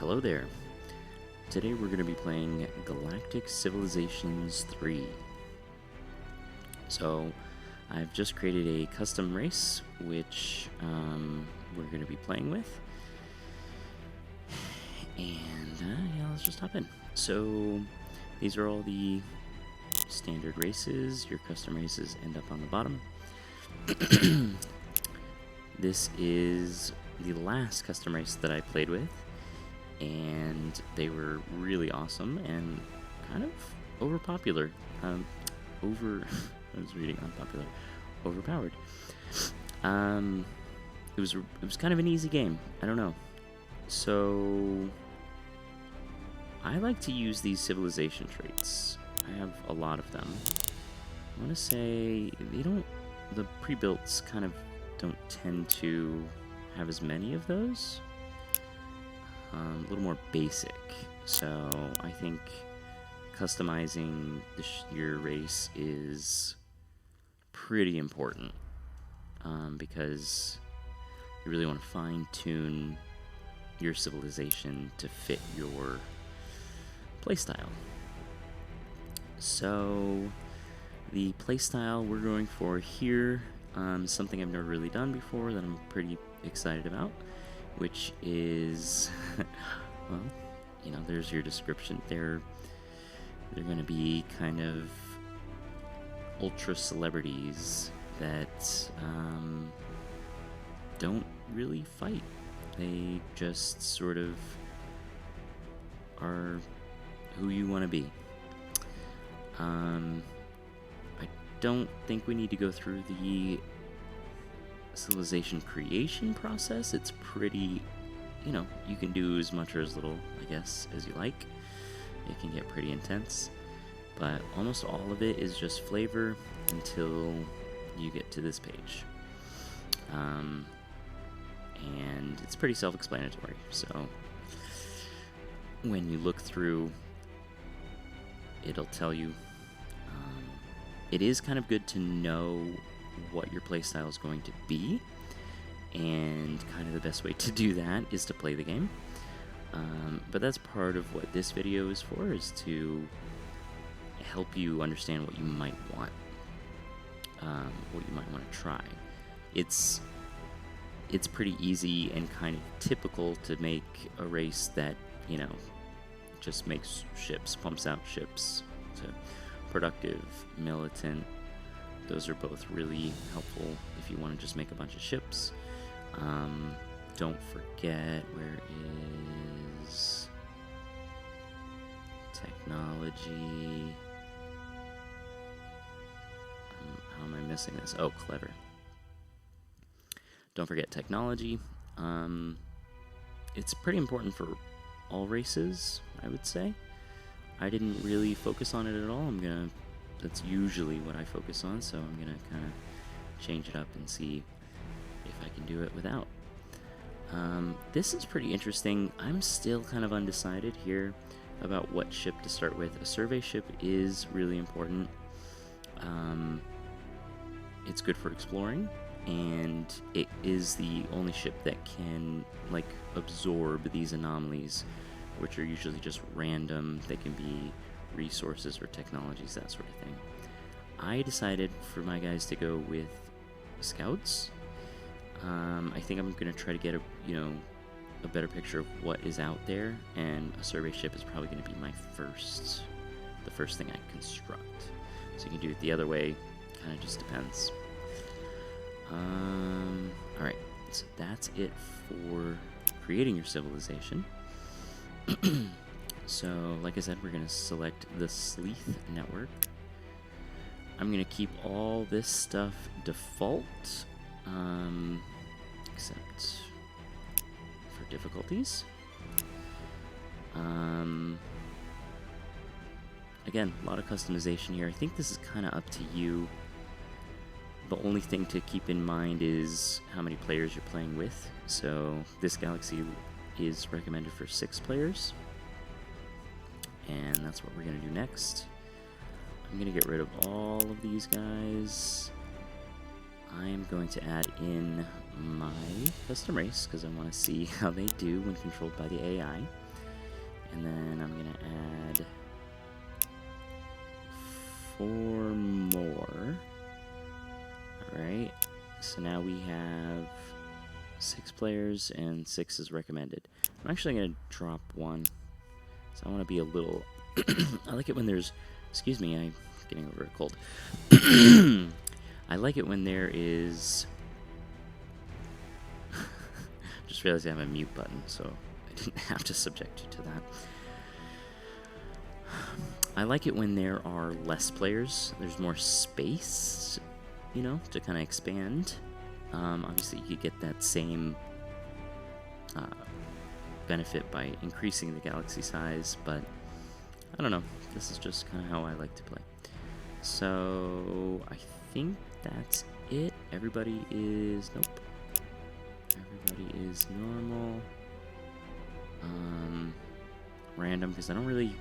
Hello there. Today we're going to be playing Galactic Civilizations 3. So, I've just created a custom race, which we're going to be playing with. And, yeah, let's just hop in. So, these are all the standard races. Your custom races end up on the bottom. This is the last custom race that I played with, and they were really awesome and kind of overpopular. I was reading unpopular. Overpowered. It was kind of an easy game. I don't know. So I like to use these civilization traits. I have a lot of them. I want to say the pre-builts kind of don't tend to have as many of those. A little more basic. So I think customizing your race is pretty important, because you really want to fine-tune your civilization to fit your playstyle. So the playstyle we're going for here, something I've never really done before that I'm pretty excited about, which is, well, you know, there's your description. They're going to be kind of ultra celebrities that don't really fight. They just sort of are who you want to be. I don't think we need to go through the civilization creation process. It's pretty, you know, you can do as much or as little, I guess, as you like. It can get pretty intense, but almost all of it is just flavor until you get to this page. And it's pretty self-explanatory, so when you look through, it'll tell you. It is kind of good to know what your playstyle is going to be, and kind of the best way to do that is to play the game. But that's part of what this video is for, is to help you understand what you might want, what you might want to try. It's pretty easy and kind of typical to make a race that, you know, just makes ships, pumps out ships. So productive, militant, those are both really helpful if you want to just make a bunch of ships. Don't forget, where is technology? How am I missing this? Oh, clever. Don't forget technology. It's pretty important for all races, I would say. I didn't really focus on it at all. That's usually what I focus on, so I'm gonna kind of change it up and see if I can do it without. This is pretty interesting. I'm still kind of undecided here about what ship to start with. A survey ship is really important. It's good for exploring, and it is the only ship that can, like, absorb these anomalies, which are usually just random. They can be resources or technologies, that sort of thing. I decided for my guys to go with scouts. I think I'm going to try to get a better picture of what is out there, and a survey ship is probably going to be the first thing I construct. So you can do it the other way, kind of just depends. Alright, so that's it for creating your civilization. So, like I said, we're going to select the Sleeth network. I'm going to keep all this stuff default, except for difficulties. Again, a lot of customization here. I think this is kind of up to you. The only thing to keep in mind is how many players you're playing with. So this galaxy is recommended for 6 players. And that's what we're going to do next. I'm going to get rid of all of these guys. I am going to add in my custom race, because I want to see how they do when controlled by the AI. And then I'm going to add 4 more. Alright, so now we have 6 players and 6 is recommended. I'm actually going to drop 1. So I want to be a little... I like it when there's... Excuse me, I'm getting over a cold. I like it when there is... Just realized I have a mute button, so I didn't have to subject you to that. I like it when there are less players. There's more space, you know, to kind of expand. Obviously, you could get that same benefit by increasing the galaxy size, but I don't know. This is just kind of how I like to play. So I think that's it. Everybody is... Nope. Everybody is normal. Random, because I don't really...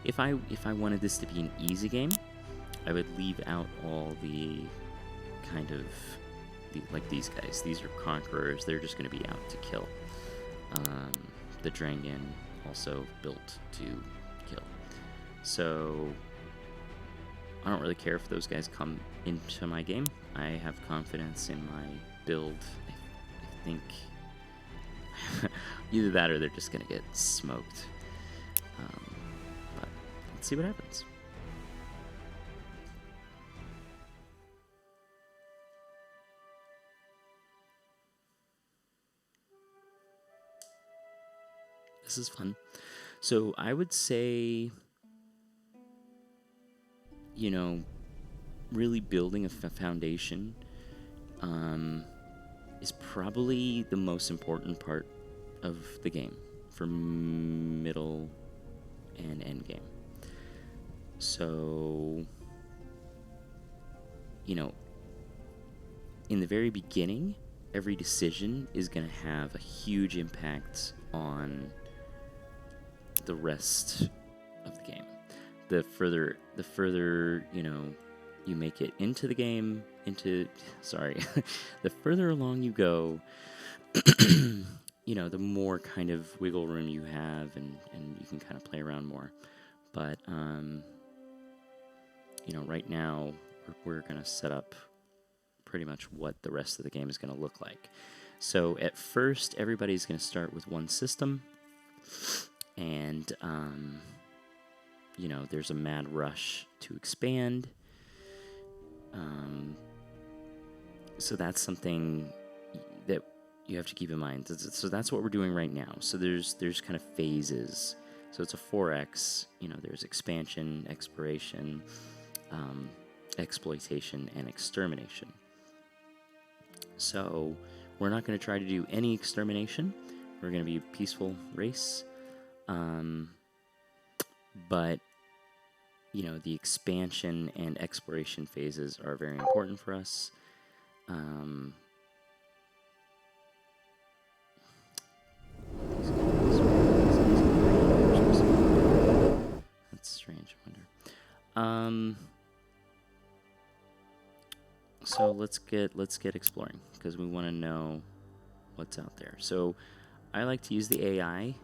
If I wanted this to be an easy game, I would leave out all the kind of... like these guys. These are conquerors. They're just going to be out to kill. The Drangan also built to kill. So I don't really care if those guys come into my game. I have confidence in my build. I think either that or they're just going to get smoked. But let's see what happens. This is fun. So I would say, you know, really building a foundation is probably the most important part of the game for middle and end game. So, you know, in the very beginning, every decision is going to have a huge impact on the rest of the game. The further, you know, you make it into the game, the further along you go, you know, the more kind of wiggle room you have, and you can kind of play around more. But, you know, right now, we're going to set up pretty much what the rest of the game is going to look like. So at first, everybody's going to start with one system, and, you know, there's a mad rush to expand. So that's something that you have to keep in mind. So that's what we're doing right now. So there's kind of phases. So it's a 4X. You know, there's expansion, exploration, exploitation, and extermination. So we're not going to try to do any extermination. We're going to be a peaceful race. But, you know, the expansion and exploration phases are very important for us. That's strange, I wonder. So let's get exploring, because we want to know what's out there. So I like to use the AI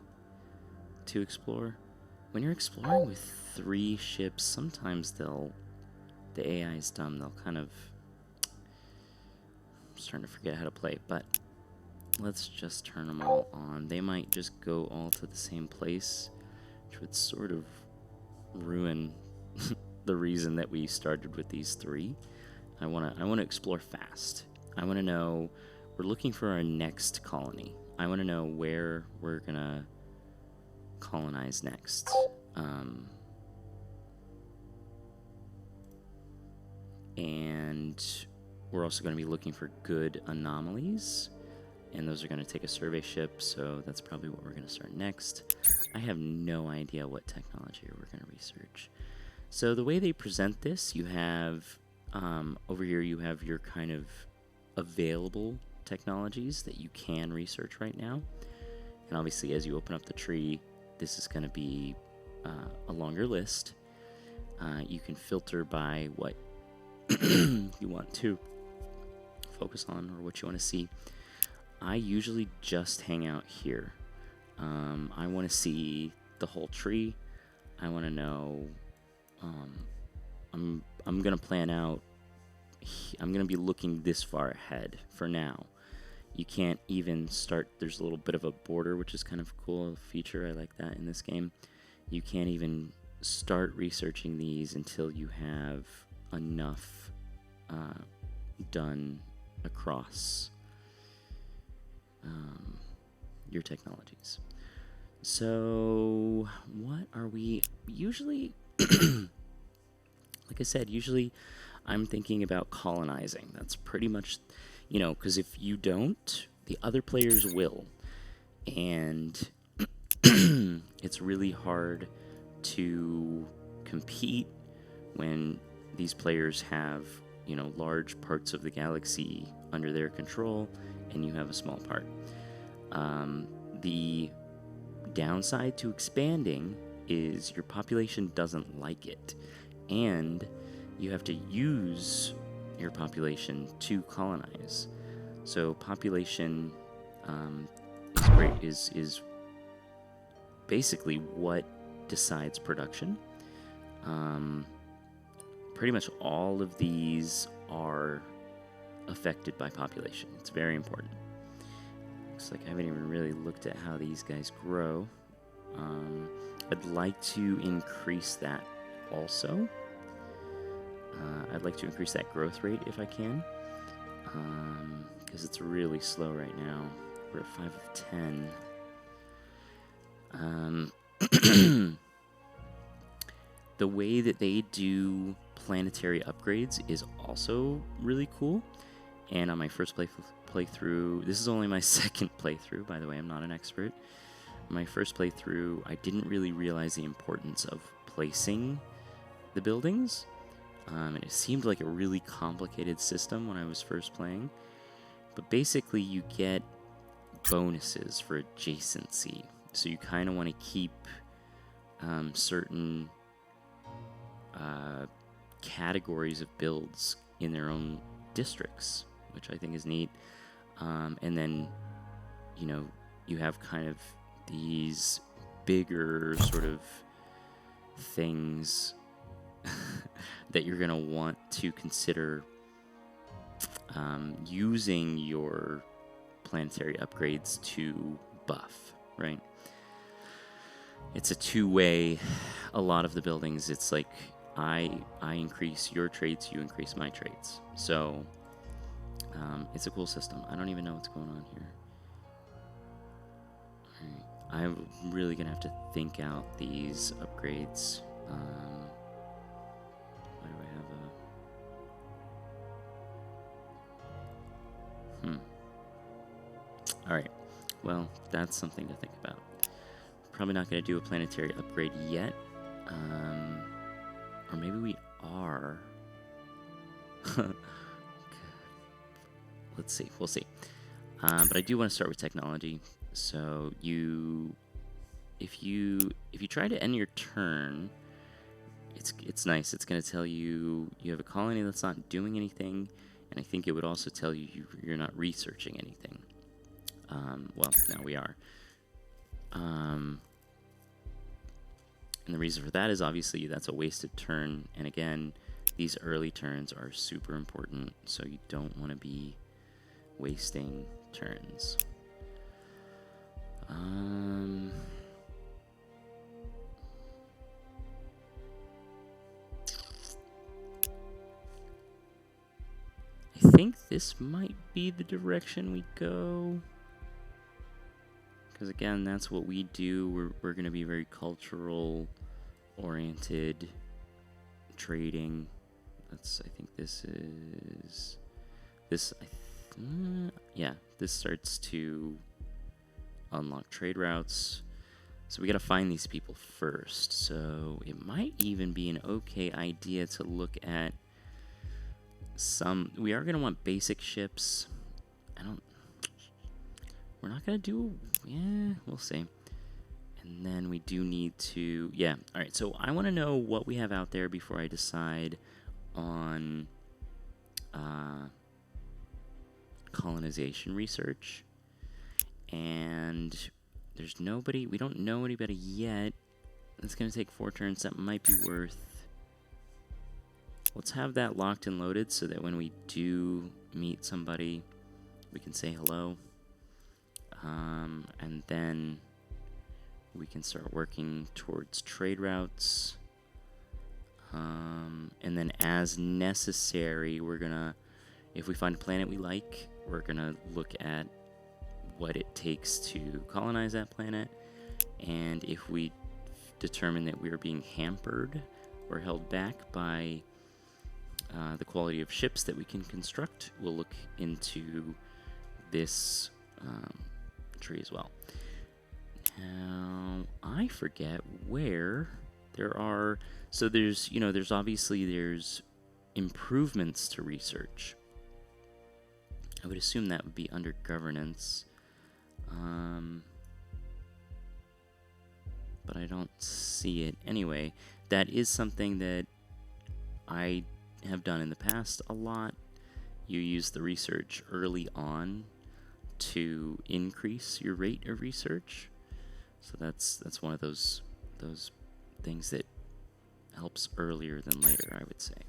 to explore. When you're exploring with 3 ships, sometimes the AI is dumb. They'll kind of... I'm starting to forget how to play, but let's just turn them all on. They might just go all to the same place, which would sort of ruin the reason that we started with these 3. I want to explore fast. I want to know, we're looking for our next colony. I want to know where we're going to colonize next. And we're also going to be looking for good anomalies, and those are going to take a survey ship, so that's probably what we're going to start next. I have no idea what technology we're going to research. So the way they present this, you have, over here you have your kind of available technologies that you can research right now. And obviously as you open up the tree, this is going to be a longer list. You can filter by what you want to focus on or what you want to see. I usually just hang out here. I want to see the whole tree. I want to know. I'm gonna plan out. I'm gonna be looking this far ahead for now. You can't even start. There's a little bit of a border, which is kind of cool feature. I like that in this game. You can't even start researching these until you have enough done across your technologies. So, what are we usually? Like I said, usually I'm thinking about colonizing. That's pretty much, because if you don't, the other players will. And it's really hard to compete when these players have, large parts of the galaxy under their control and you have a small part. The downside to expanding is your population doesn't like it, and you have to use your population to colonize. So population is basically what decides production. Pretty much all of these are affected by population. It's very important. Looks like I haven't even really looked at how these guys grow. I'd like to increase that also. I'd like to increase that growth rate if I can, because it's really slow right now. We're at 5 of 10. The way that they do planetary upgrades is also really cool. And on my first playthrough, this is only my second playthrough, by the way, I'm not an expert. My first playthrough, I didn't really realize the importance of placing the buildings. And it seemed like a really complicated system when I was first playing. But basically, you get bonuses for adjacency. So you kind of want to keep certain categories of builds in their own districts, which I think is neat. And then, you have kind of these bigger sort of things that you're going to want to consider using your planetary upgrades to buff, right? It's a two-way. A lot of the buildings, it's like I increase your traits, you increase my traits. So it's a cool system. I don't even know what's going on here. All right. I'm really going to have to think out these upgrades. Why do I have a... All right. Well, that's something to think about. Probably not going to do a planetary upgrade yet. Or maybe we are. Let's see. We'll see. But I do want to start with technology. So if you try to end your turn, it's nice. It's going to tell you have a colony that's not doing anything, and I think it would also tell you you're not researching anything. Well, now we are. And the reason for that is obviously that's a wasted turn. And again, these early turns are super important, so you don't want to be wasting turns. I think this might be the direction we go. Because again, that's what we do. We're going to be very cultural oriented trading. I think this is this. Yeah, this starts to unlock trade routes. So we got to find these people first. So it might even be an okay idea to look at some. We are going to want basic ships. We're not going to do... Yeah, we'll see. And then we do need to... Yeah, alright, so I want to know what we have out there before I decide on colonization research. And there's nobody. We don't know anybody yet. It's going to take 4 turns. That might be worth... Let's have that locked and loaded so that when we do meet somebody, we can say hello. And then we can start working towards trade routes. And then as necessary, we're going to... If we find a planet we like, we're going to look at what it takes to colonize that planet. And if we determine that we are being hampered or held back by the quality of ships that we can construct, we'll look into this tree as well. Now, I forget where there are... So there's, you know, there's improvements to research. I would assume that would be under governance. But I don't see it. Anyway, that is something that I have done in the past a lot. You use the research early on to increase your rate of research. So that's one of those things that helps earlier than later, I would say.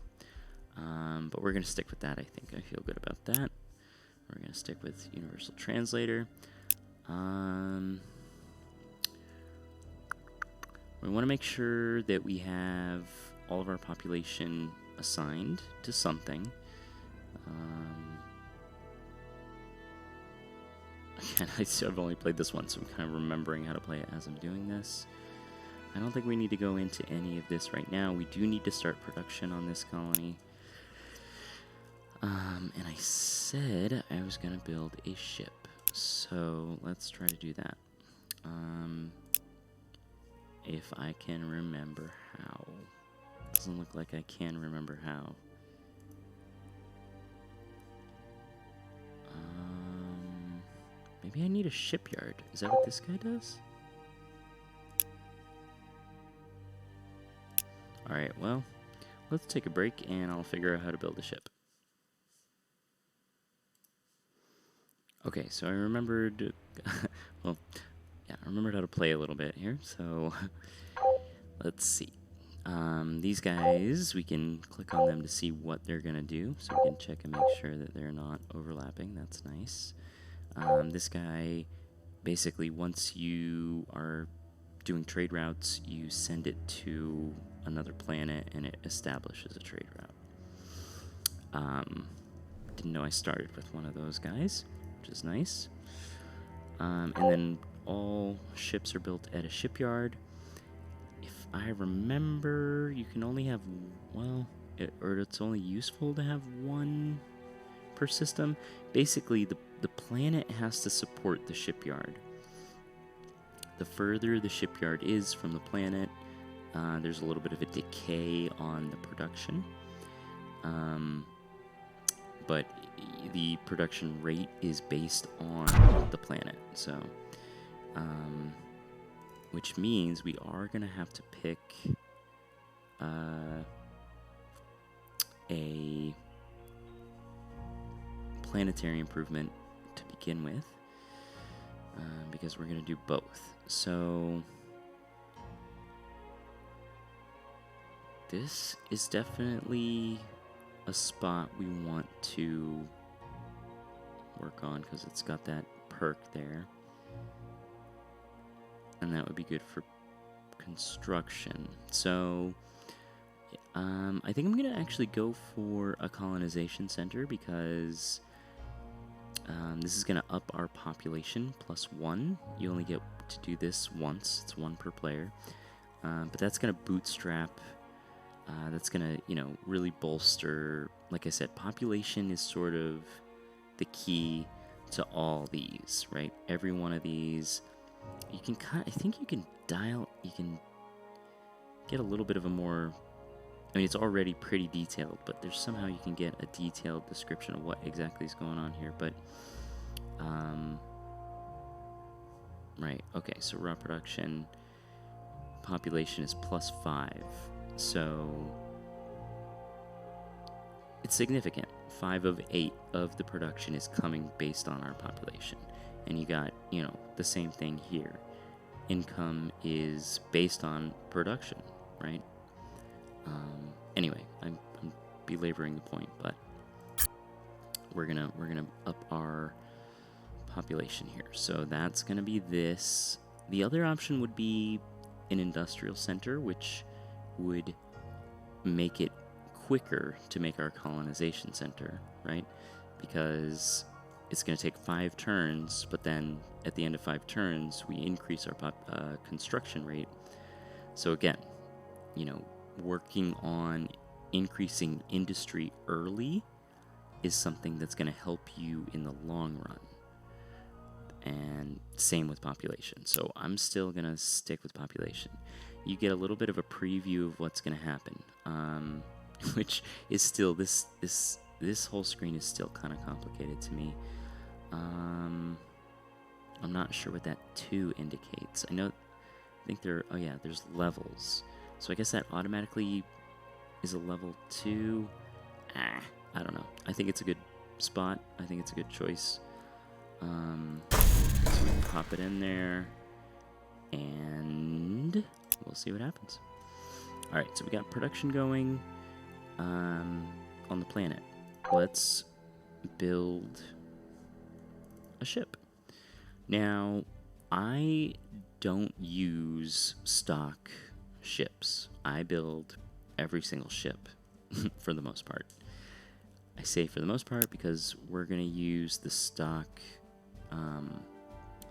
But we're going to stick with that, I think. I feel good about that. We're going to stick with Universal Translator. We want to make sure that we have all of our population assigned to something. Again, I've only played this once, so I'm kind of remembering how to play it as I'm doing this. I don't think we need to go into any of this right now. We do need to start production on this colony. And I said I was going to build a ship. So let's try to do that. If I can remember how. Doesn't look like I can remember how. Maybe I need a shipyard. Is that what this guy does? Alright, well, let's take a break and I'll figure out how to build a ship. Okay, so I remembered, well, yeah, I remembered how to play a little bit here, so let's see. These guys, we can click on them to see what they're going to do, so we can check and make sure that they're not overlapping. That's nice. This guy, basically, once you are doing trade routes, you send it to another planet and it establishes a trade route. Didn't know I started with one of those guys, which is nice. And then all ships are built at a shipyard. If I remember, you can only have, well, it's only useful to have one per system. Basically, the planet has to support the shipyard. The further the shipyard is from the planet, there's a little bit of a decay on the production. But the production rate is based on the planet. So, which means we are going to have to pick a planetary improvement to begin with, because we're going to do both. So this is definitely a spot we want to work on because it's got that perk there, and that would be good for construction. So I think I'm gonna actually go for a colonization center because this is gonna up our population +1. You only get to do this once. It's 1 per player, but that's gonna bootstrap. That's gonna, really bolster. Like I said, population is sort of the key to all these, right? Every one of these, you can I think you can get a little bit of a more. I mean, it's already pretty detailed, but there's somehow you can get a detailed description of what exactly is going on here. But, right, okay, so raw production, population is +5, so it's significant. 5 of 8 of the production is coming based on our population. And you got, the same thing here. income is based on production, right? Anyway, I'm belaboring the point, but we're gonna up our population here. So that's gonna be this. The other option would be an industrial center, which would make it quicker to make our colonization center, right? Because it's going to take 5 turns, but then at the end of 5 turns, we increase our construction rate. So again, working on increasing industry early is something that's going to help you in the long run. And same with population. So I'm still going to stick with population. You get a little bit of a preview of what's going to happen, which is still, this whole screen is still kind of complicated to me. I'm not sure what that 2 indicates. I think there's levels. So I guess that automatically is a level 2. I don't know. I think it's a good spot. I think it's a good choice. So we can pop it in there, and we'll see what happens. Alright, so we got production going on the planet. Let's build a ship. Now, I don't use stock ships. I build every single ship for the most part. I say for the most part because we're going to use the stock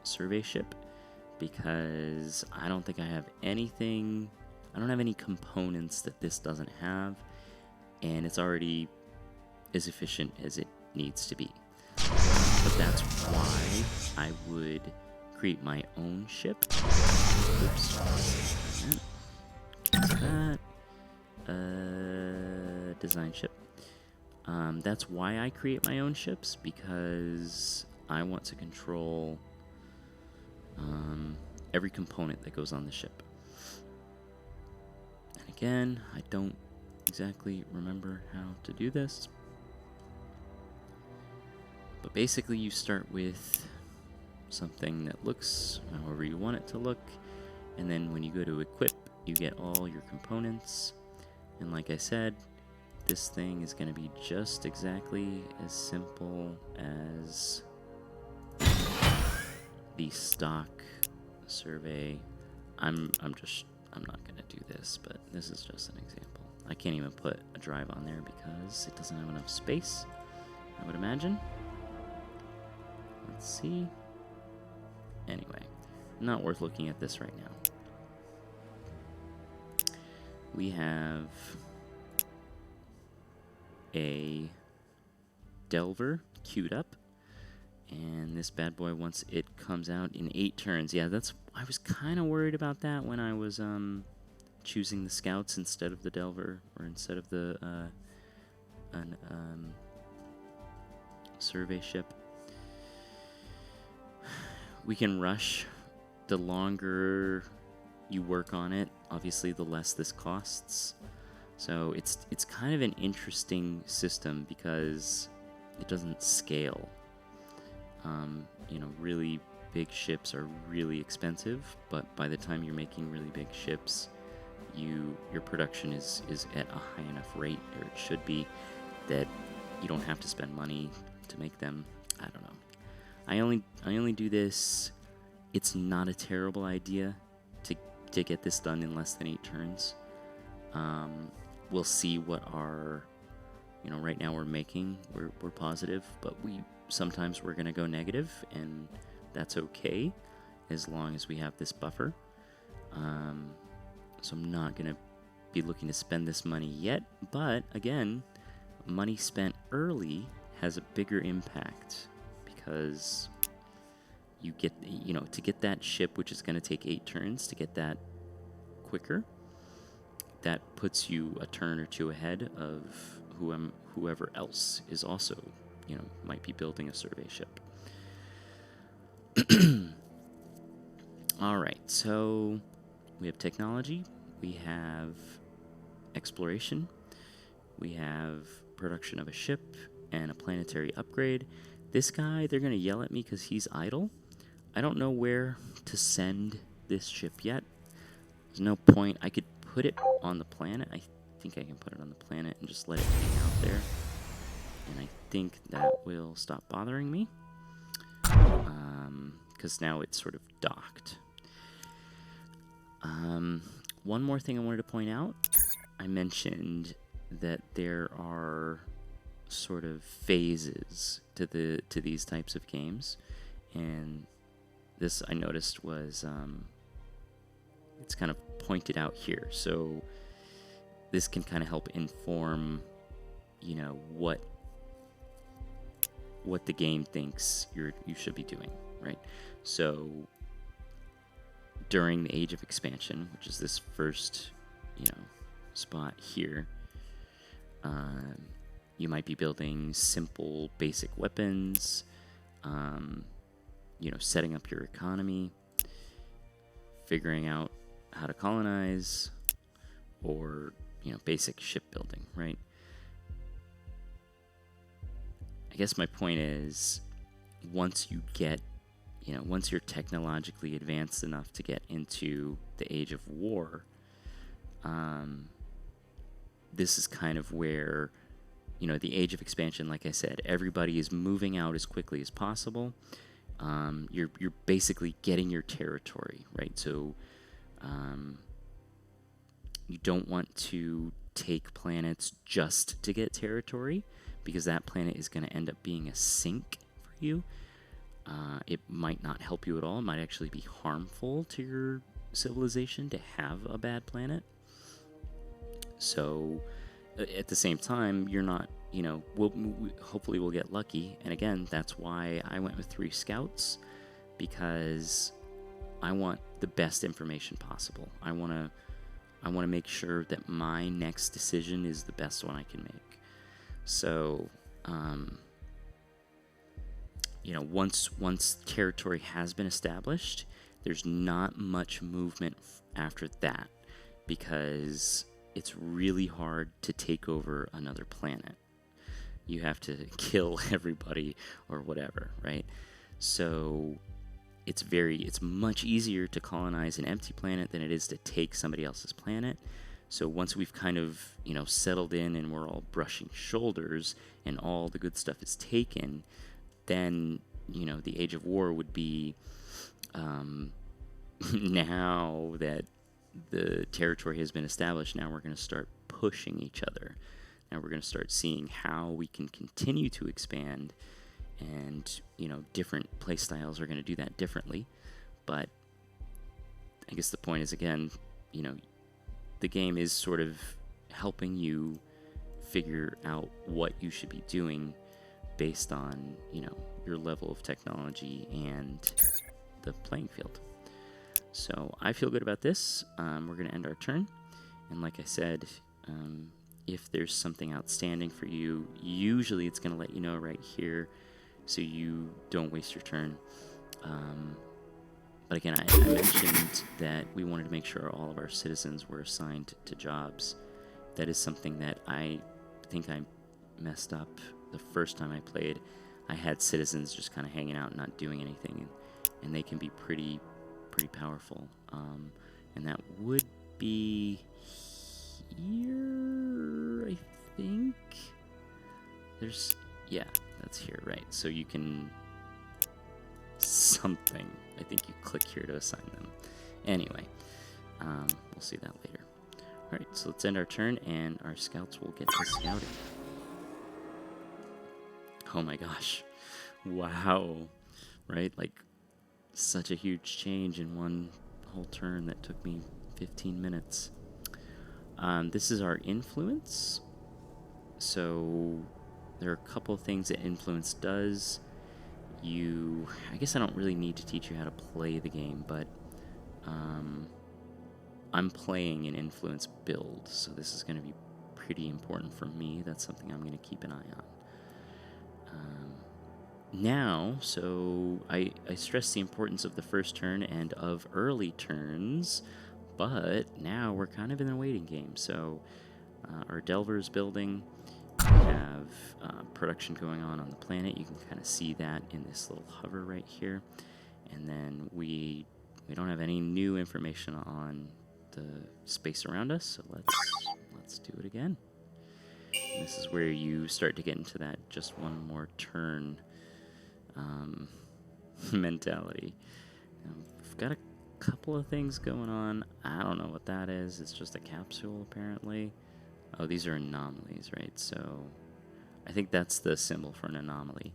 survey ship, because I don't think I have anything, I don't have any components that this doesn't have, and it's already as efficient as it needs to be. But that's why I would create my own ship. Oops. Cancel that. Design ship. That's why I create my own ships, because I want to control every component that goes on the ship. And again, I don't exactly remember how to do this. But basically you start with something that looks however you want it to look, and then when you go to equip, you get all your components. And like I said, this thing is going to be just exactly as simple as the stock survey. I'm not going to do this, but this is just an example. I can't even put a drive on there because it doesn't have enough space, I would imagine. Let's see. Anyway, not worth looking at this right now. We have a Delver queued up, and this bad boy, once it comes out in 8 turns, yeah, I was kind of worried about that when I was choosing the scouts instead of the Delver, or instead of the survey ship. We can rush. The longer you work on it, obviously the less this costs. So it's kind of an interesting system because it doesn't scale. Really big ships are really expensive, but by the time you're making really big ships, your production is at a high enough rate, or it should be, that you don't have to spend money to make them. I don't know. I only do this. It's not a terrible idea to get this done in less than 8 turns. We'll see what our, right now we're positive, but sometimes we're going to go negative, and that's okay as long as we have this buffer. So I'm not going to be looking to spend this money yet, but again, money spent early has a bigger impact, because you get, to get that ship, which is going to take 8 turns, to get that quicker, that puts you a turn or 2 ahead of whoever else is also, might be building a survey ship. All right, so we have technology, we have exploration, we have production of a ship, and a planetary upgrade. This guy, they're going to yell at me because he's idle. I don't know where to send this ship yet. There's no point. I could put it on the planet. I think I can put it on the planet and just let it hang out there. And I think that will stop bothering me. Because now it's sort of docked. One more thing I wanted to point out. I mentioned that there are sort of phases to these types of games. And this I noticed was it's kind of pointed out here. So this can kind of help inform, you know, what the game thinks you should be doing, right? So during the Age of Expansion, which is this first, you know, spot here, you might be building simple, basic weapons, you know, setting up your economy, figuring out how to colonize, or, you know, basic shipbuilding, right? I guess my point is, once you get, you know, once you're technologically advanced enough to get into the Age of War, this is kind of where, you know, the Age of Expansion, like I said, everybody is moving out as quickly as possible. You're basically getting your territory, right? So you don't want to take planets just to get territory, because that planet is going to end up being a sink for you. It might not help you at all. It might actually be harmful to your civilization to have a bad planet. So at the same time, you're not, you know, hopefully we'll get lucky. And again, that's why I went with 3 scouts, because I want the best information possible. I want to make sure that my next decision is the best one I can make. So, you know, once territory has been established, there's not much movement after that, because it's really hard to take over another planet. You have to kill everybody or whatever, right? So it's much easier to colonize an empty planet than it is to take somebody else's planet. So once we've kind of, you know, settled in and we're all brushing shoulders and all the good stuff is taken, then, you know, the Age of War would be, now that the territory has been established, now we're going to start pushing each other. Now we're going to start seeing how we can continue to expand, and, you know, different play styles are going to do that differently. But I guess the point is, again, you know, the game is sort of helping you figure out what you should be doing based on, you know, your level of technology and the playing field. So I feel good about this. We're going to end our turn. And like I said, if there's something outstanding for you, usually it's going to let you know right here, so you don't waste your turn. But again, I mentioned that we wanted to make sure all of our citizens were assigned to jobs. That is something that I think I messed up the first time I played. I had citizens just kind of hanging out and not doing anything, and they can be pretty powerful. And that would be here, I think. Yeah, that's here, right? So you can something. I think you click here to assign them. Anyway, we'll see that later. Alright, so let's end our turn, and our scouts will get to scouting. Oh my gosh. Wow. Right? Like, such a huge change in one whole turn that took me 15 minutes. This is our influence. So there are a couple of things that influence does. I guess I don't really need to teach you how to play the game, but I'm playing an influence build, so this is going to be pretty important for me. That's something I'm going to keep an eye on. Now, so I stress the importance of the first turn and of early turns, but now we're kind of in a waiting game. So our Delver is building. We have production going on the planet. You can kind of see that in this little hover right here. And then we We don't have any new information on the space around us, so let's do it again. And this is where you start to get into that just one more turn mentality. We've got a couple of things going on. I don't know what that is. It's just a capsule, apparently. Oh, these are anomalies, right? So I think that's the symbol for an anomaly.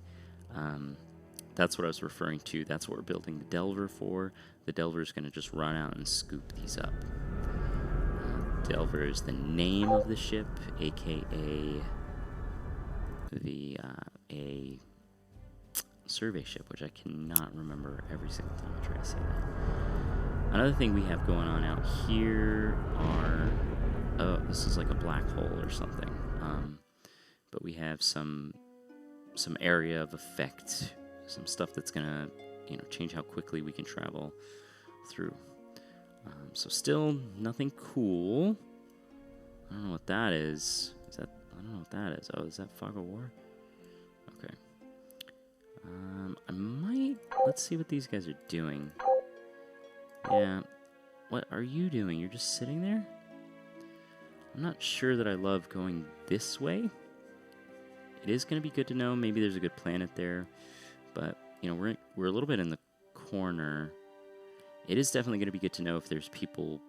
That's what I was referring to. That's what we're building the Delver for. The Delver is going to just run out and scoop these up. Delver is the name of the ship, aka a survey ship, which I cannot remember every single time I try to say that. Another thing we have going on out here are... Oh, this is like a black hole or something. But we have some area of effect, some stuff that's gonna, change how quickly we can travel through. So still nothing cool. I don't know what that is. I don't know what that is. Oh, is that Fog of War? Okay. Let's see what these guys are doing. Yeah. What are you doing? You're just sitting there? I'm not sure that I love going this way. It is going to be good to know. Maybe there's a good planet there. But, we're a little bit in the corner. It is definitely going to be good to know if there's people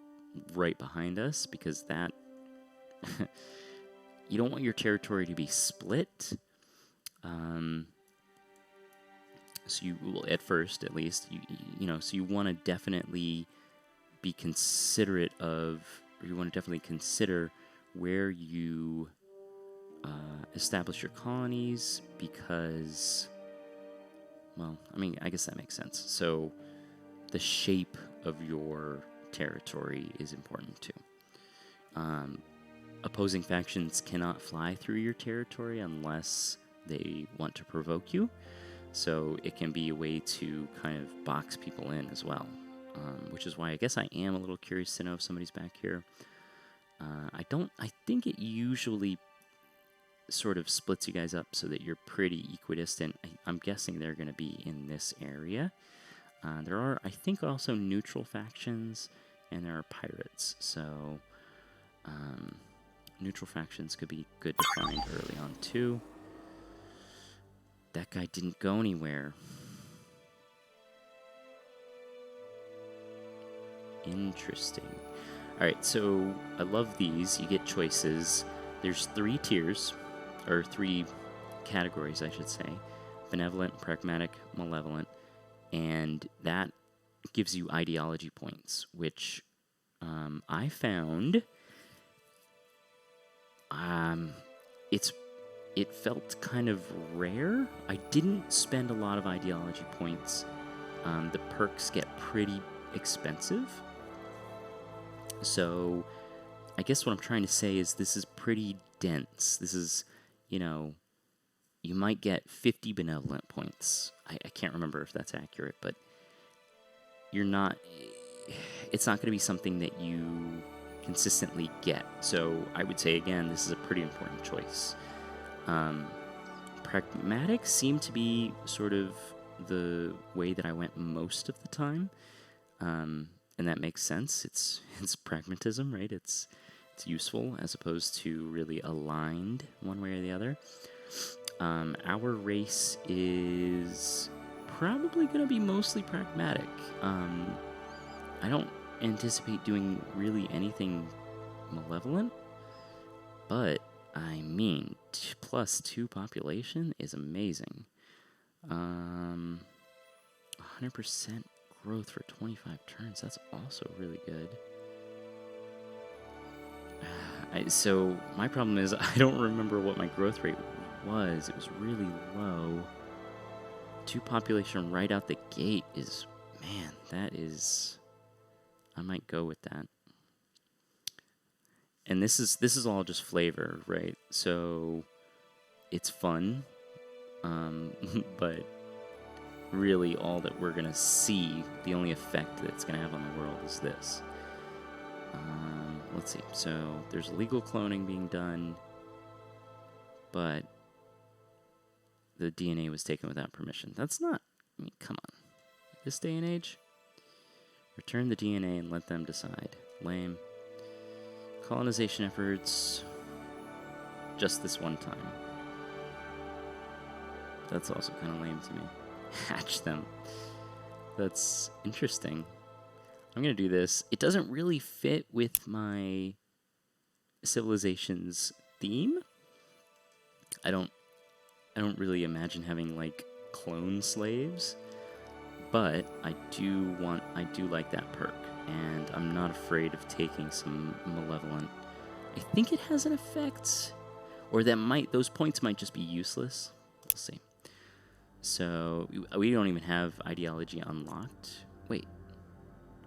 right behind us, because that... you don't want your territory to be split. So at first, at least, so you want to definitely be considerate of, or you want to definitely consider where you establish your colonies, because, well, I guess that makes sense. So the shape of your territory is important too. Opposing factions cannot fly through your territory unless they want to provoke you. So it can be a way to kind of box people in as well, which is why I guess I am a little curious to know if somebody's back here. I think it usually sort of splits you guys up so that you're pretty equidistant. I'm guessing they're going to be in this area. There are, I think, also neutral factions, and there are pirates. So neutral factions could be good to find early on too. That guy didn't go anywhere. Interesting. Alright, so I love these. You get choices. There's 3 tiers, or 3 categories, I should say. Benevolent, pragmatic, malevolent. And that gives you ideology points, which I found... It felt kind of rare. I didn't spend a lot of ideology points. The perks get pretty expensive. So I guess what I'm trying to say is this is pretty dense. This is, you might get 50 benevolent points. I can't remember if that's accurate, but it's not going to be something that you consistently get. So I would say, again, this is a pretty important choice. Pragmatic seemed to be sort of the way that I went most of the time, and that makes sense. It's pragmatism, right? It's useful as opposed to really aligned one way or the other. Our race is probably going to be mostly pragmatic. I don't anticipate doing really anything malevolent, but +2 population is amazing. 100% growth for 25 turns. That's also really good. So my problem is I don't remember what my growth rate was. It was really low. 2 population right out the gate is, man, that is... I might go with that. And this is all just flavor, right? So it's fun, but really all that we're gonna see, the only effect that it's gonna have on the world is this. Let's see. So there's illegal cloning being done, but the DNA was taken without permission. That's not... come on. This day and age, Return the DNA and let them decide. Lame. Colonization efforts. Just this one time. That's also kind of lame to me. Hatch them. That's interesting. I'm going to do this. It doesn't really fit with my Civilizations theme. I don't really imagine having like clone slaves, but I do like that perk, and I'm not afraid of taking some malevolent. I think it has an effect, or those points might just be useless. We'll see. So we don't even have ideology unlocked. Wait,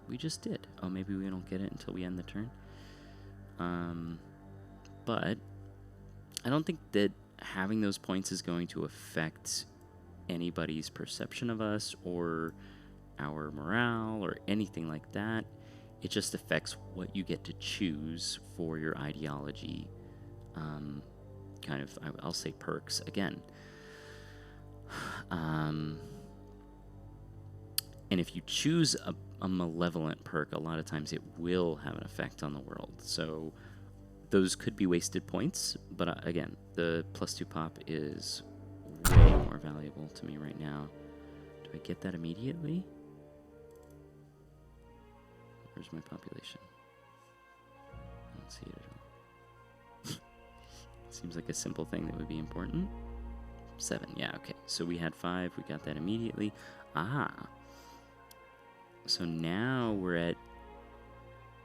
we just did. Oh, maybe we don't get it until we end the turn. But I don't think that having those points is going to affect anybody's perception of us or our morale or anything like that. It just affects what you get to choose for your ideology. I'll say perks again. And if you choose a malevolent perk, a lot of times it will have an effect on the world. So those could be wasted points, but again, the +2 pop is way more valuable to me right now. Do I get that immediately? Where's my population? I don't see it at all. Seems like a simple thing that would be important. 7, yeah, okay. So we had 5, we got that immediately. So now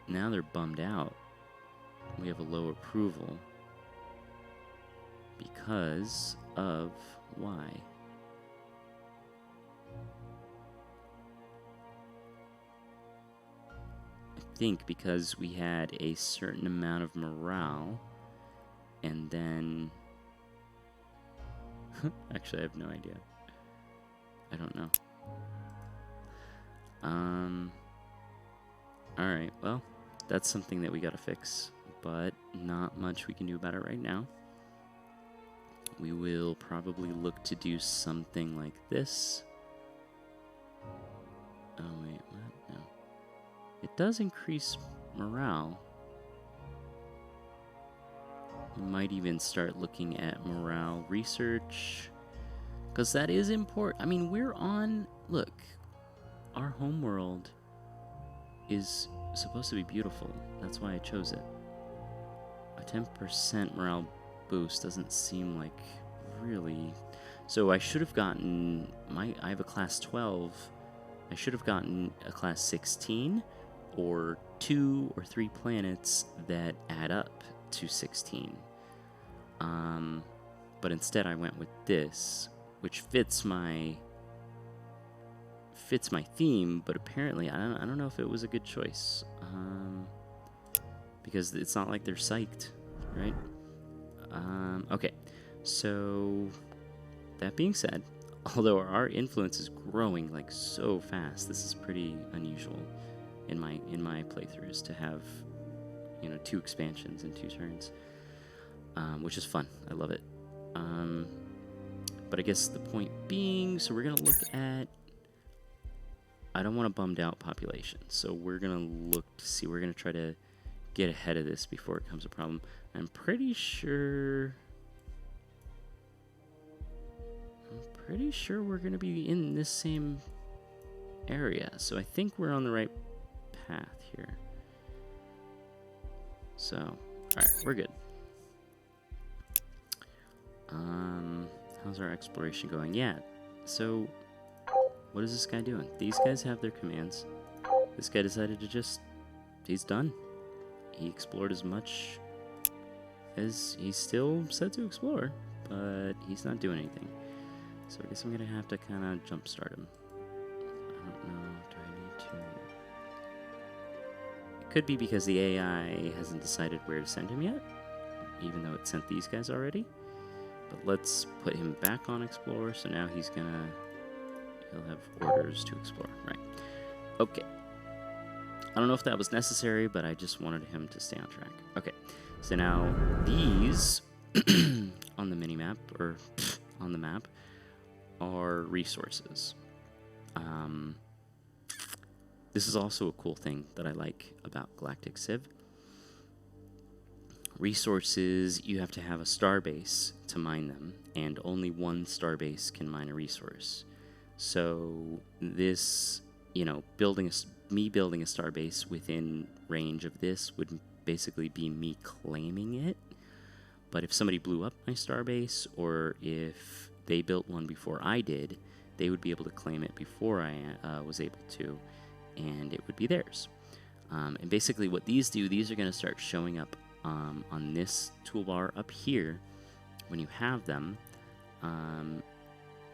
now they're bummed out. We have a low approval because of why? I think because we had a certain amount of morale, and then actually I have no idea. I don't know. Alright, well, that's something that we gotta fix, but not much we can do about it right now. We will probably look to do something like this. Oh wait, what? No. It does increase morale. We might even start looking at morale research, because that is important. I mean, look, our homeworld is supposed to be beautiful. That's why I chose it. A 10% morale boost doesn't seem like really... So I should have gotten... I have a class 12. I should have gotten a class 16, or 2 or 3 planets that add up to 16. But instead I went with this, which fits my theme, but apparently I don't know if it was a good choice, because it's not like they're psyched, right? Okay, so that being said, although our influence is growing like so fast, this is pretty unusual in my playthroughs to have 2 expansions in 2 turns, which is fun. I love it. But I guess the point being, so we're gonna look at... I don't want a bummed out population, so we're gonna look to see. We're gonna try to get ahead of this before it becomes a problem. I'm pretty sure we're gonna be in this same area, so I think we're on the right path here. So, alright, we're good. How's our exploration going? Yeah, so what is this guy doing? These guys have their commands. This guy decided to he's done. He explored as much as he still said to explore, but he's not doing anything. So I guess I'm gonna have to kind of jumpstart him. I don't know, do I need to? It could be because the AI hasn't decided where to send him yet, even though it sent these guys already. But let's put him back on explore, so now he'll have orders to explore, right? Okay. I don't know if that was necessary, but I just wanted him to stay on track. Okay, so now these on the mini-map, or on the map, are resources. this is also a cool thing that I like about Galactic Civ. Resources, you have to have a starbase to mine them, and only one starbase can mine a resource. So this, you know, me building a starbase within range of this would basically be me claiming it. But if somebody blew up my starbase, or if they built one before I did, they would be able to claim it before I was able to, and it would be theirs. And basically what these do, these are going to start showing up on this toolbar up here when you have them,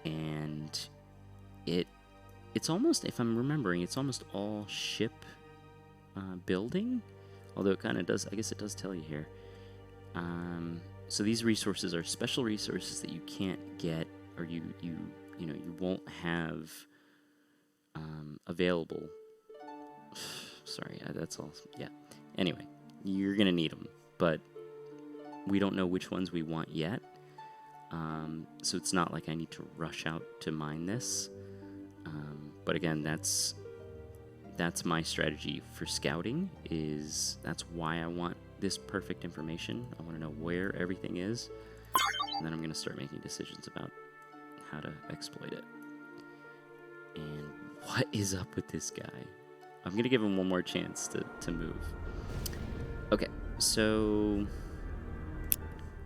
and it's almost, if I'm remembering, it's almost all ship building, although it kind of does, I guess it does tell you here. So these resources are special resources that you can't get, or you won't have available. Sorry, that's all. Yeah. Anyway, you're gonna need them, but we don't know which ones we want yet. So it's not like I need to rush out to mine this. But again, that's my strategy for scouting. That's why I want this perfect information. I want to know where everything is, and then I'm going to start making decisions about how to exploit it. And what is up with this guy? I'm going to give him one more chance to move. Okay, so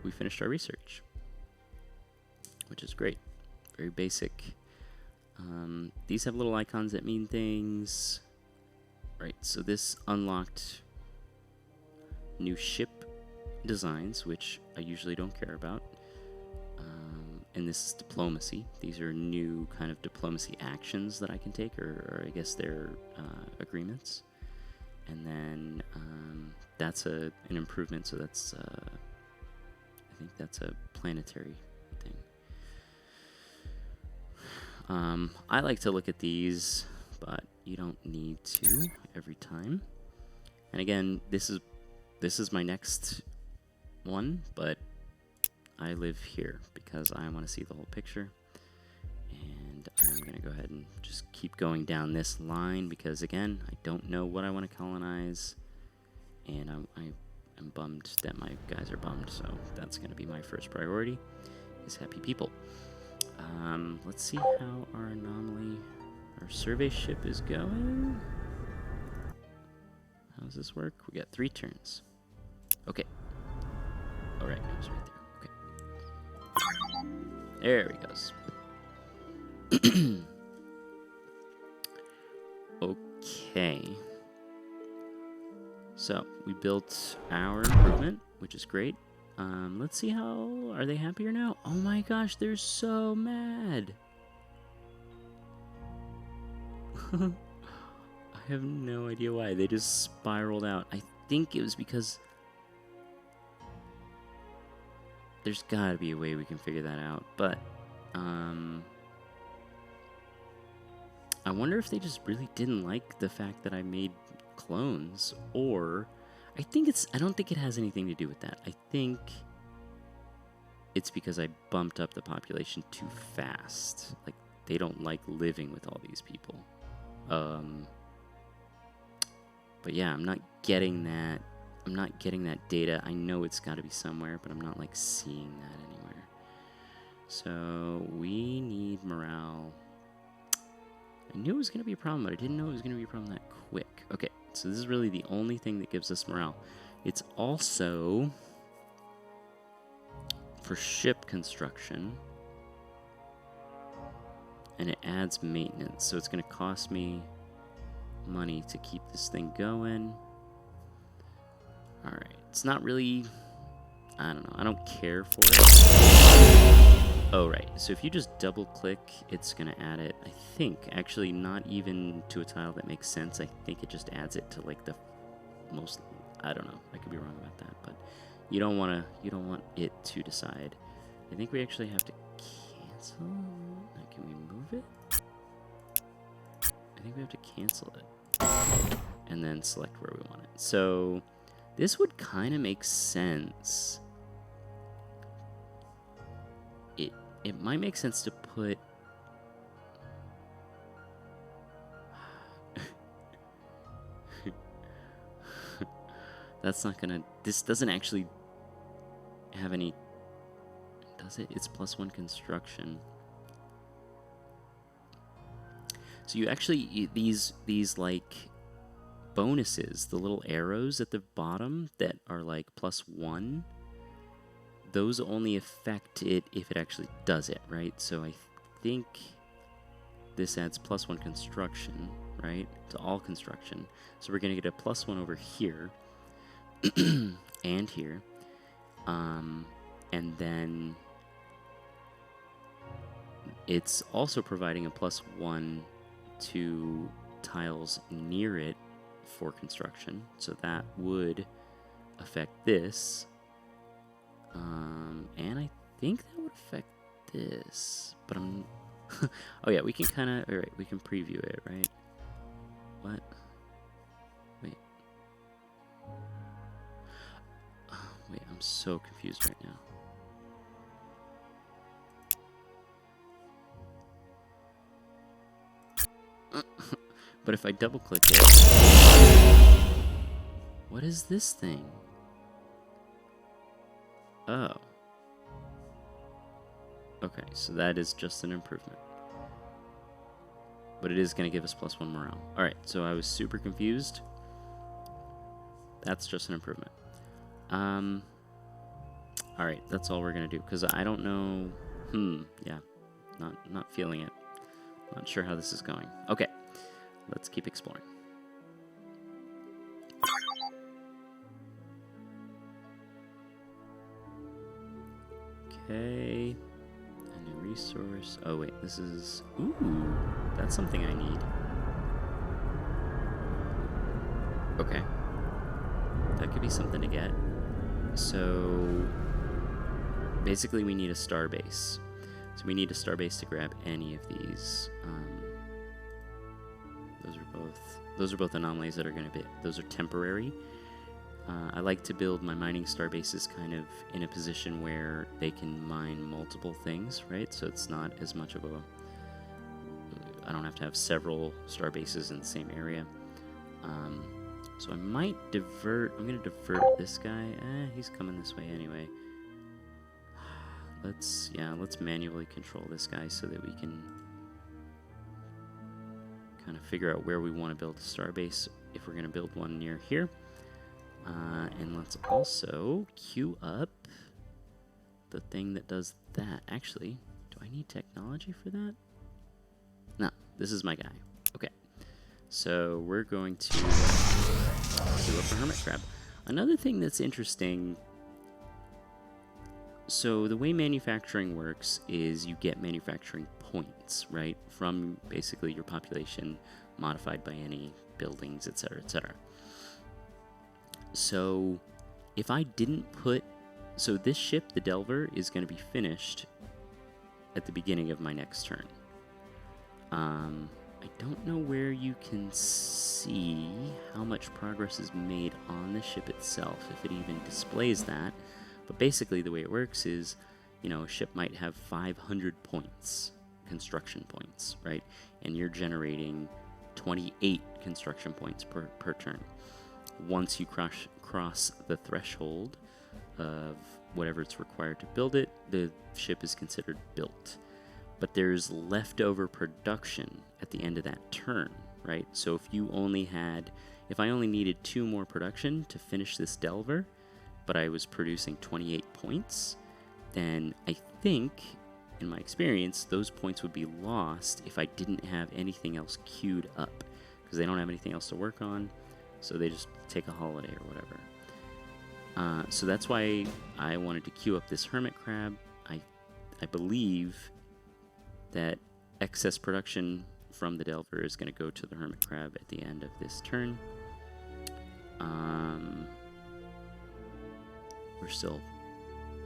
we finished our research, which is great. Very basic. These have little icons that mean things. Right, so this unlocked new ship designs, which I usually don't care about. And this is diplomacy. These are new kind of diplomacy actions that I can take, or I guess they're agreements. And then that's an improvement, so that's, I think that's a planetary thing. I like to look at these, but you don't need to every time. And again, this is my next one, but I live here because I want to see the whole picture. And I'm going to go ahead and just keep going down this line because, again, I don't know what I want to colonize. And I'm bummed that my guys are bummed, so that's going to be my first priority, is happy people. Let's see how our survey ship is going. How does this work? We got 3 turns. Okay. All right, it was right there. Okay. There he goes. Okay. So we built our improvement, which is great. Let's see how, are they happier now? Oh my gosh, they're so mad. I have no idea why. They just spiraled out. I think it was because there's gotta be a way we can figure that out. But, I wonder if they just really didn't like the fact that I made clones, or I don't think it has anything to do with that. I think it's because I bumped up the population too fast. Like, they don't like living with all these people. But yeah, I'm not getting that. I'm not getting that data. I know it's got to be somewhere, but I'm not like seeing that anywhere. So we need morale. I knew it was going to be a problem, but I didn't know it was going to be a problem that quick. Okay, so this is really the only thing that gives us morale. It's also for ship construction, and it adds maintenance, so it's going to cost me money to keep this thing going. Alright, it's not really, I don't know, I don't care for it. Oh, right, so if you just double click, it's going to add it, I think, actually not even to a tile that makes sense. I think it just adds it to like the most, I don't know, I could be wrong about that, but you don't want it to decide. I think we actually have to cancel. Can we move it? I think we have to cancel it and then select where we want it. So this would kind of make sense. It might make sense to put That's not gonna... This doesn't actually have any... Does it? It's +1 construction. So you actually... These like, bonuses, the little arrows at the bottom that are like +1, those only affect it if it actually does it, right? So I think this adds +1 construction, right, to all construction. So we're going to get a +1 over here and here. And then it's also providing a +1 to tiles near it for construction. So that would affect this. And I think that would affect this. But I'm... oh yeah, we can kind of... Alright, we can preview it, right? What? Wait. Oh, wait, I'm so confused right now. But if I double click it... What is this thing? Oh. Okay, so that is just an improvement. But it is going to give us +1 morale. Alright, so I was super confused. That's just an improvement. Alright, that's all we're going to do. Because I don't know... yeah. Not feeling it. Not sure how this is going. Okay, let's keep exploring. Okay, a new resource. Oh wait, this is... Ooh, that's something I need. Okay, that could be something to get. So, basically we need a star base. So we need a star base to grab any of these. Those are both anomalies that are going to be... Those are temporary. I like to build my mining star bases kind of in a position where they can mine multiple things, right? So it's not as much of a... I don't have to have several star bases in the same area. So I might divert... I'm going to divert this guy. He's coming this way anyway. Let's manually control this guy so that we can kind of figure out where we want to build a star base if we're going to build one near here. And let's also queue up the thing that does that. Actually, do I need technology for that? No, this is my guy. Okay, so we're going to queue up a hermit crab. Another thing that's interesting, so the way manufacturing works is you get manufacturing points, right, from basically your population modified by any buildings, etc., etc. So, if I didn't put... So this ship, the Delver, is going to be finished at the beginning of my next turn. I don't know where you can see how much progress is made on the ship itself, if it even displays that. But basically the way it works is, you know, a ship might have 500 points, construction points, right? And you're generating 28 construction points per turn. Once you cross the threshold of whatever it's required to build it, the ship is considered built. But there's leftover production at the end of that turn, right? So if I only needed 2 more production to finish this Delver, but I was producing 28 points, then I think, in my experience, those points would be lost if I didn't have anything else queued up, because they don't have anything else to work on. So they just take a holiday or whatever. So that's why I wanted to queue up this hermit crab. I believe that excess production from the Delver is going to go to the hermit crab at the end of this turn. We're still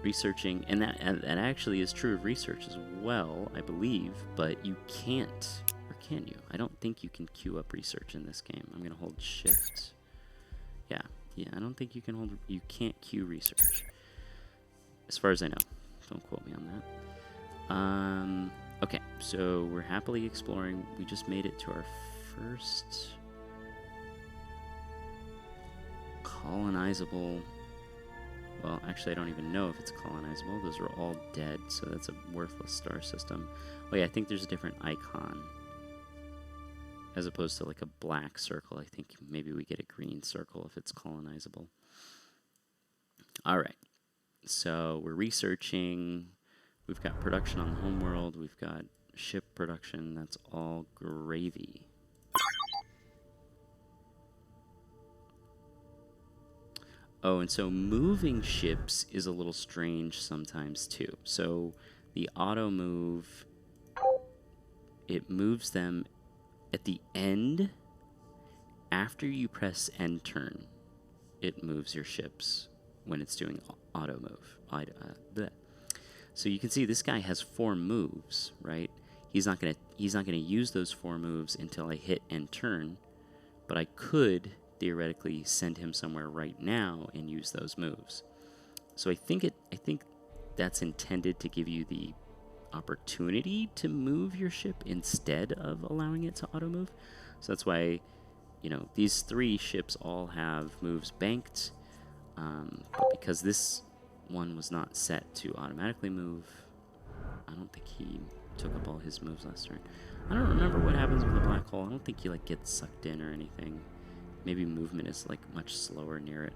researching, and that actually is true of research as well, I believe, but you can't... Can you? I don't think you can queue up research in this game. I'm going to hold shift. Yeah, I don't think you can you can't queue research. As far as I know. Don't quote me on that. Okay, so we're happily exploring. We just made it to our first colonizable. Well, actually, I don't even know if it's colonizable. Those are all dead, so that's a worthless star system. Oh yeah, I think there's a different icon. As opposed to like a black circle, I think maybe we get a green circle if it's colonizable. Alright, so we're researching. We've got production on the homeworld. We've got ship production. That's all gravy. Oh, and so moving ships is a little strange sometimes too. So the auto move, it moves them at the end. After you press end turn, it moves your ships when it's doing auto move. So you can see this guy has 4 moves, right? He's not gonna use those 4 moves until I hit end turn, but I could theoretically send him somewhere right now and use those moves. So I think that's intended to give you the opportunity to move your ship instead of allowing it to auto move. So that's why, you know, these 3 ships all have moves banked, but because this one was not set to automatically move, I don't think he took up all his moves last turn. I don't remember what happens with the black hole. I don't think he like gets sucked in or anything. Maybe movement is like much slower near it.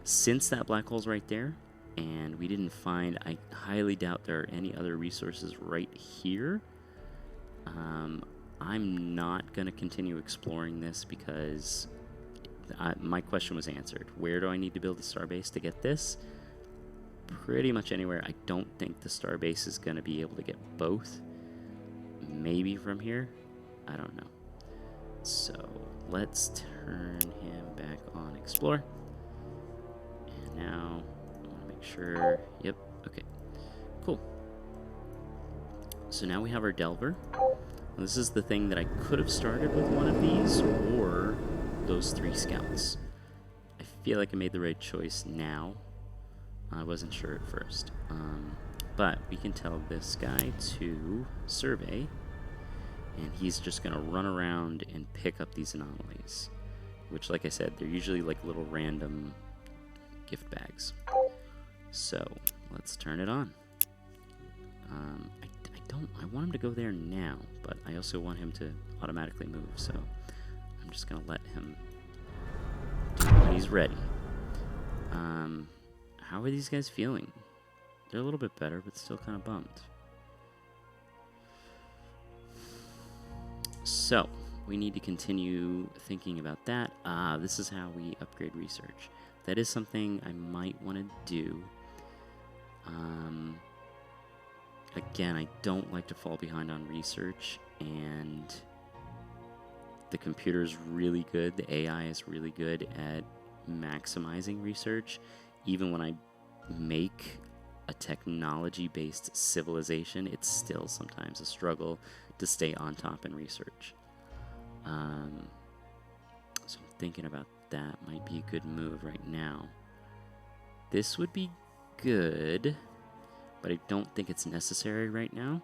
Since that black hole's right there, and we didn't find, I highly doubt there are any other resources right here. I'm not going to continue exploring this because my question was answered. Where do I need to build a starbase to get this? Pretty much anywhere. I don't think the starbase is going to be able to get both. Maybe from here? I don't know. So let's turn him back on explore. And now I want to make sure. Yep. Okay. Cool. So now we have our Delver. This is the thing that I could have started with one of these or those 3 scouts. I feel like I made the right choice now. I wasn't sure at first. But we can tell this guy to survey, and he's just going to run around and pick up these anomalies, which, like I said, they're usually like little random gift bags. So let's turn it on. I want him to go there now, but I also want him to automatically move, so I'm just going to let him do it when he's ready. How are these guys feeling? They're a little bit better, but still kind of bummed. So, we need to continue thinking about that. This is how we upgrade research. That is something I might want to do. Again, I don't like to fall behind on research, and the computer's really good. The AI is really good at maximizing research. Even when I make a technology-based civilization, it's still sometimes a struggle to stay on top in research. So I'm thinking about that might be a good move right now. This would be good, but I don't think it's necessary right now.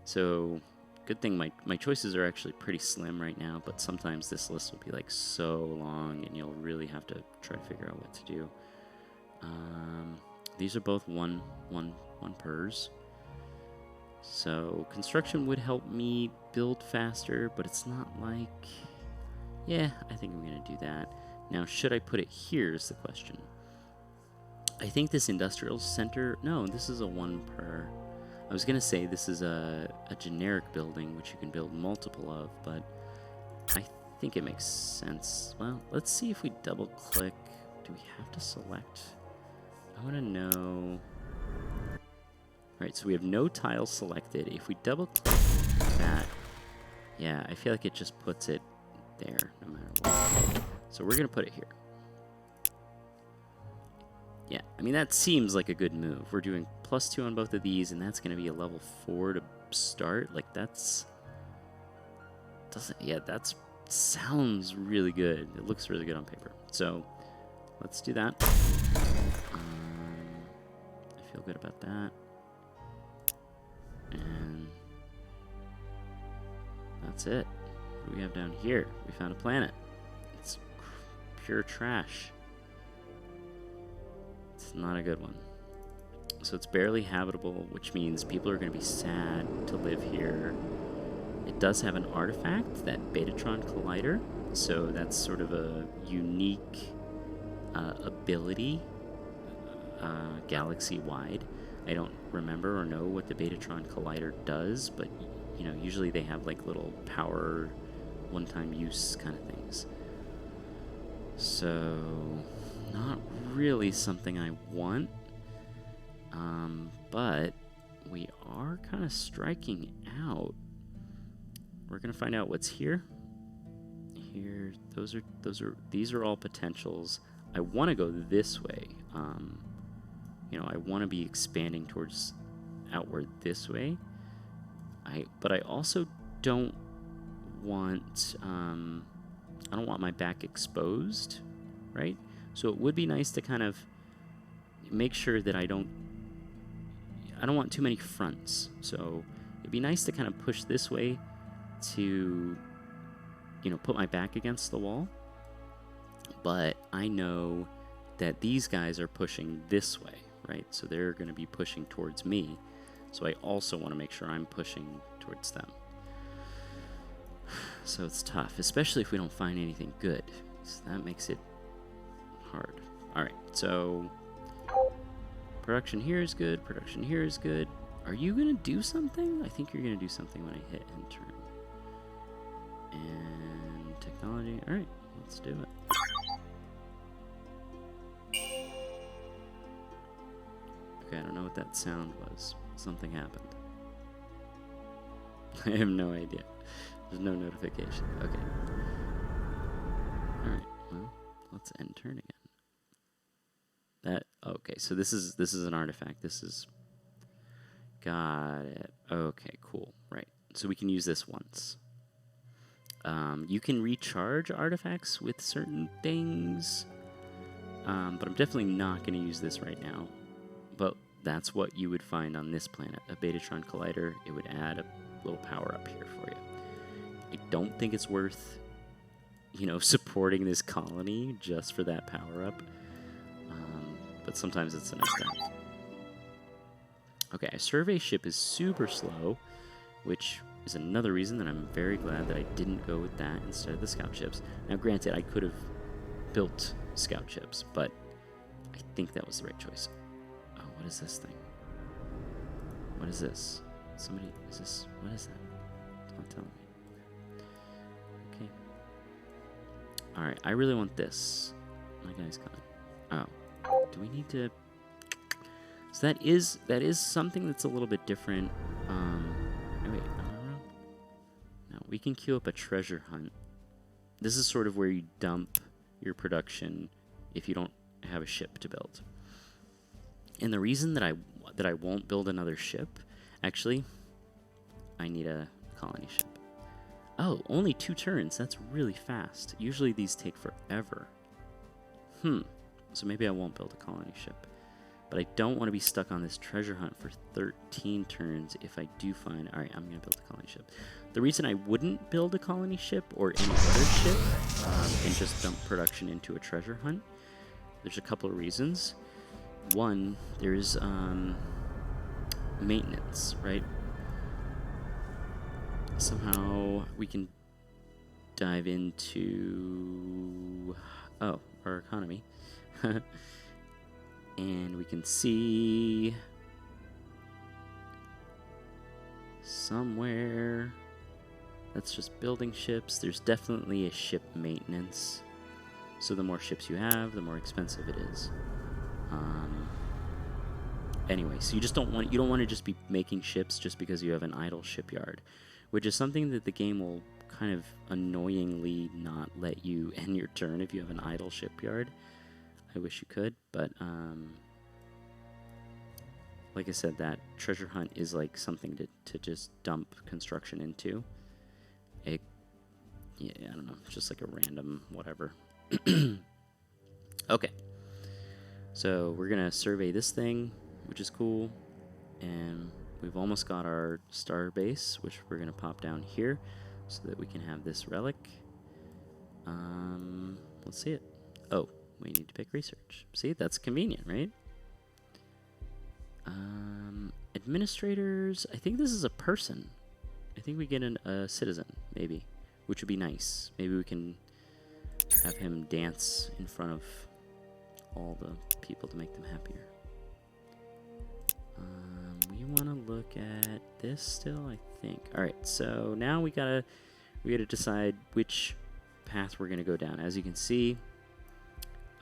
So good thing my choices are actually pretty slim right now, but sometimes this list will be like so long and you'll really have to try to figure out what to do. These are both one pers. So construction would help me build faster, but it's not like... Yeah, I think I'm going to do that. Now, should I put it here is the question. I think this industrial center... No, this is a 1 per... I was going to say this is a generic building, which you can build multiple of, but I think it makes sense. Well, let's see if we double-click. Do we have to select? I want to know... Alright, so we have no tile selected. If we double-click that, yeah, I feel like it just puts it there, no matter what. So we're going to put it here. Yeah, I mean, that seems like a good move. We're doing +2 on both of these, and that's going to be a level 4 to start. Like, that's... Yeah, that sounds really good. It looks really good on paper. So, let's do that. I feel good about that. And that's it. What do we have down here? We found a planet. It's pure trash. It's not a good one. So it's barely habitable, which means people are going to be sad to live here. It does have an artifact, that Betatron Collider, so that's sort of a unique ability galaxy-wide. I don't remember or know what the Betatron Collider does, but you know, usually they have like little power, one-time use kind of things. So, not really something I want, but we are kind of striking out. We're gonna find out what's here. Here, these are all potentials. I want to go this way. You know, I want to be expanding towards outward this way. But I also don't want I don't want my back exposed, right? So it would be nice to kind of make sure that I don't want too many fronts. So it'd be nice to kind of push this way to, you know, put my back against the wall. But I know that these guys are pushing this way, right? So they're going to be pushing towards me. So I also want to make sure I'm pushing towards them. So it's tough, especially if we don't find anything good. So that makes it hard. All right, so production here is good. Production here is good. Are you going to do something? I think you're going to do something when I hit enter. And technology. All right, let's do it. Okay, I don't know what that sound was. Something happened. I have no idea. There's no notification. Okay. Alright, well, let's end turn again. Okay, so this is an artifact. This is... Got it. Okay, cool. Right. So we can use this once. You can recharge artifacts with certain things. But I'm definitely not going to use this right now. But that's what you would find on this planet. A Betatron Collider, it would add a little power up here for you. I don't think it's worth, you know, supporting this colony just for that power up. But sometimes it's a nice to have. Okay, a survey ship is super slow, which is another reason that I'm very glad that I didn't go with that instead of the scout ships. Now, granted, I could have built scout ships, but I think that was the right choice. Oh, what is this thing? What is this? Somebody, is this, what is that? Don't tell me. Okay. Alright, I really want this. My guy's coming. Oh. Do we need to... So that is something that's a little bit different. Wait, no, we can queue up a treasure hunt. This is sort of where you dump your production if you don't have a ship to build. And the reason that I won't build another ship, actually, I need a colony ship. Oh, only 2 turns. That's really fast. Usually these take forever. So maybe I won't build a colony ship. But I don't want to be stuck on this treasure hunt for 13 turns if I do find... Alright, I'm going to build a colony ship. The reason I wouldn't build a colony ship or any other ship and just dump production into a treasure hunt, there's a couple of reasons. One, there's maintenance, right? Somehow we can dive into... Oh, our economy. And we can see somewhere that's just building ships. There's definitely a ship maintenance. So the more ships you have, the more expensive it is. Anyway, so you don't want to just be making ships just because you have an idle shipyard, which is something that the game will kind of annoyingly not let you end your turn if you have an idle shipyard. I wish you could, but like I said, that treasure hunt is like something to just dump construction into. Yeah, I don't know, just like a random whatever. Okay, so we're gonna survey this thing, which is cool, and we've almost got our star base, which we're gonna pop down here so that we can have this relic. Let's see it. Oh, we need to pick research. See, that's convenient, right? Administrators, I think this is a person. I think we get a citizen, maybe, which would be nice. Maybe we can have him dance in front of all the people to make them happier. We want to look at this still, I think. All right, so now we gotta decide which path we're gonna go down. As you can see,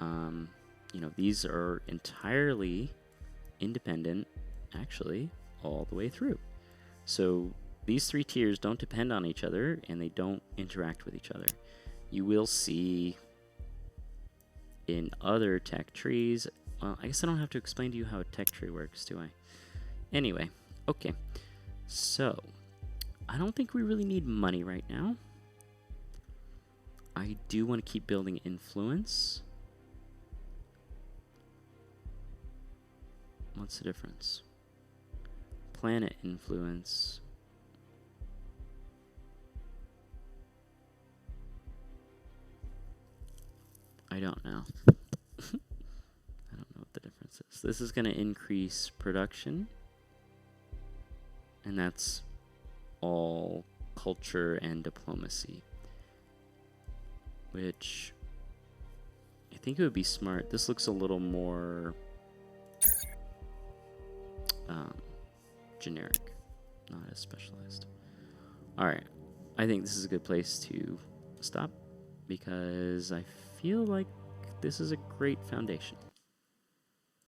you know, these are entirely independent, actually, all the way through. So these three tiers don't depend on each other, and they don't interact with each other. You will see in other tech trees, well, I guess I don't have to explain to you how a tech tree works, do I? Anyway, okay. So, I don't think we really need money right now. I do want to keep building influence. What's the difference? Planet influence. I don't know. I don't know what the difference is. This is going to increase production. And that's all culture and diplomacy. Which I think it would be smart. This looks a little more generic, not as specialized. Alright, I think this is a good place to stop because I feel like this is a great foundation.